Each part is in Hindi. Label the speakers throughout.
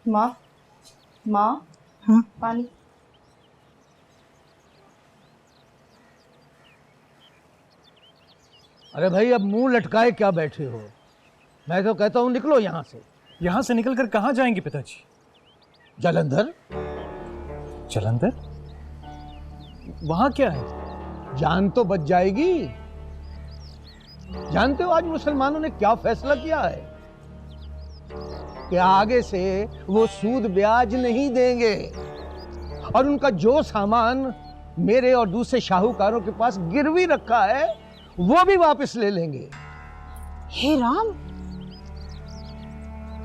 Speaker 1: माँ माँ
Speaker 2: हाँ?
Speaker 1: पानी।
Speaker 3: अरे भाई अब मुंह लटकाए क्या बैठे हो? मैं तो कहता हूँ निकलो यहाँ से।
Speaker 4: यहाँ से निकलकर कहाँ जाएंगे पिताजी?
Speaker 3: जालंधर।
Speaker 4: जालंधर? वहां क्या है?
Speaker 3: जान तो बच जाएगी। जानते हो आज मुसलमानों ने क्या फैसला किया है कि आगे से वो सूद ब्याज नहीं देंगे और उनका जो सामान मेरे और दूसरे शाहूकारों के पास गिरवी रखा है वो भी वापस ले लेंगे।
Speaker 2: हे राम,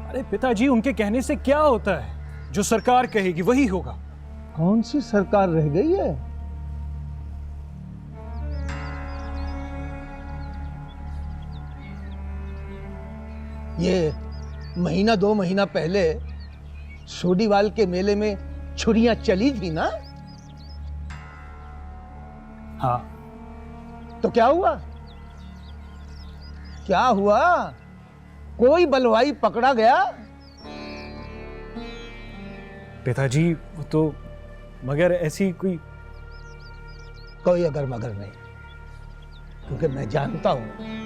Speaker 4: अरे पिताजी, उनके कहने से क्या होता है? जो सरकार कहेगी वही होगा।
Speaker 3: कौन सी सरकार रह गई है? ये महीना 2 महीना पहले सोडीवाल के मेले में छुरियां चली थी ना?
Speaker 4: हाँ।
Speaker 3: तो क्या हुआ? क्या हुआ? कोई बलवाई पकड़ा गया?
Speaker 4: पिताजी वो तो मगर ऐसी
Speaker 3: कोई अगर मगर नहीं, क्योंकि मैं जानता हूं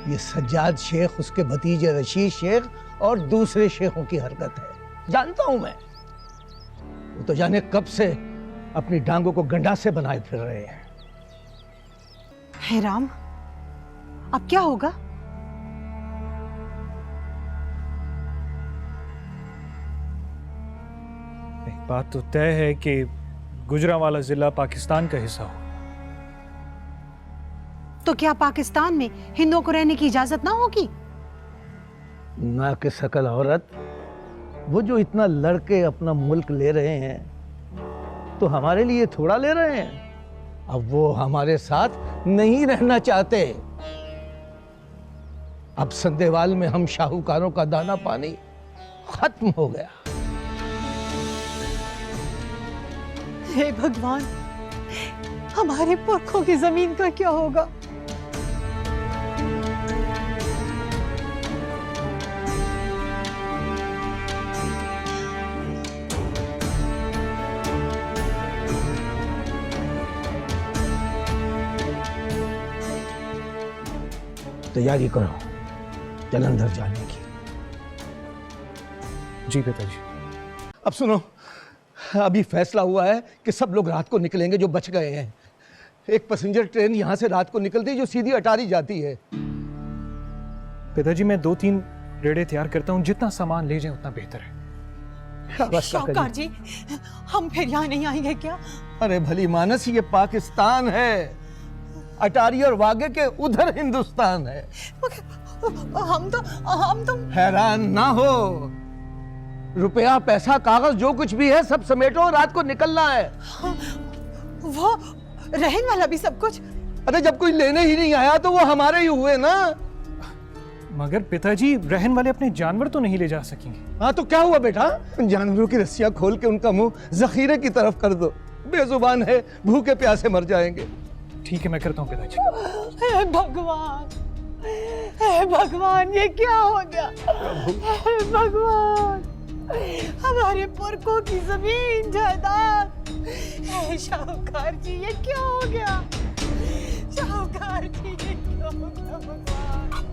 Speaker 3: ये सज्जाद शेख, उसके भतीजे रशीद शेख और दूसरे शेखों की हरकत है। जानता हूं मैं। वो तो जाने कब से अपनी डांगों को गंडासे बनाए फिर रहे हैं।
Speaker 2: हे राम, अब क्या होगा?
Speaker 4: एक बात तो तय है कि गुजरांवाला जिला पाकिस्तान का हिस्सा हो।
Speaker 2: तो क्या पाकिस्तान में हिंदुओं को रहने की इजाजत ना होगी?
Speaker 3: ना कि सकल औरत, वो जो इतना लड़के अपना मुल्क ले रहे हैं तो हमारे लिए थोड़ा ले रहे हैं। अब वो हमारे साथ नहीं रहना चाहते। अब संदेवाल में हम शाहूकारों का दाना पानी खत्म हो गया।
Speaker 2: हे भगवान, हमारे पुरखों की जमीन का क्या होगा?
Speaker 3: तैयारी करो जालंधर जाने की।
Speaker 4: जी पिताजी।
Speaker 3: अब सुनो, अभी फैसला हुआ है कि सब लोग रात को निकलेंगे जो बच गए हैं। एक पैसेंजर ट्रेन यहां से रात को निकलती है जो सीधी अटारी जाती है।
Speaker 4: पिताजी मैं 2-3 रेड़े तैयार करता हूँ, जितना सामान ले जाए उतना बेहतर है।
Speaker 2: शाहूकार जी, हम फिर यहाँ नहीं आएंगे क्या?
Speaker 3: अरे भली मानस, ये पाकिस्तान है। अटारी और वागे के उधर हिंदुस्तान है।
Speaker 2: हम तो
Speaker 3: हैरान ना हो। रुपया पैसा कागज जो कुछ भी है सब समेटो, रात को निकलना है।
Speaker 2: वो रहन वाला भी सब कुछ?
Speaker 3: अरे जब कोई लेने ही नहीं आया तो वो हमारे ही हुए ना।
Speaker 4: मगर पिताजी, रहन वाले अपने जानवर तो नहीं ले जा सकेंगे।
Speaker 3: हाँ तो क्या हुआ बेटा? जानवरों की रस्सियां खोल के उनका मुंह जखीरे की तरफ कर दो। बेजुबान है, भूखे प्यासे मर जाएंगे।
Speaker 4: ठीक है, मैं करता हूँ पिताजी।
Speaker 2: हे भगवान, हे भगवान, ये क्या हो गया? हे भगवान, हमारे पुरखों की जमीन जायदाद। हे शाहूकार जी, ये क्या हो गया? शाहूकार जी, ये क्या हो गया भगवान?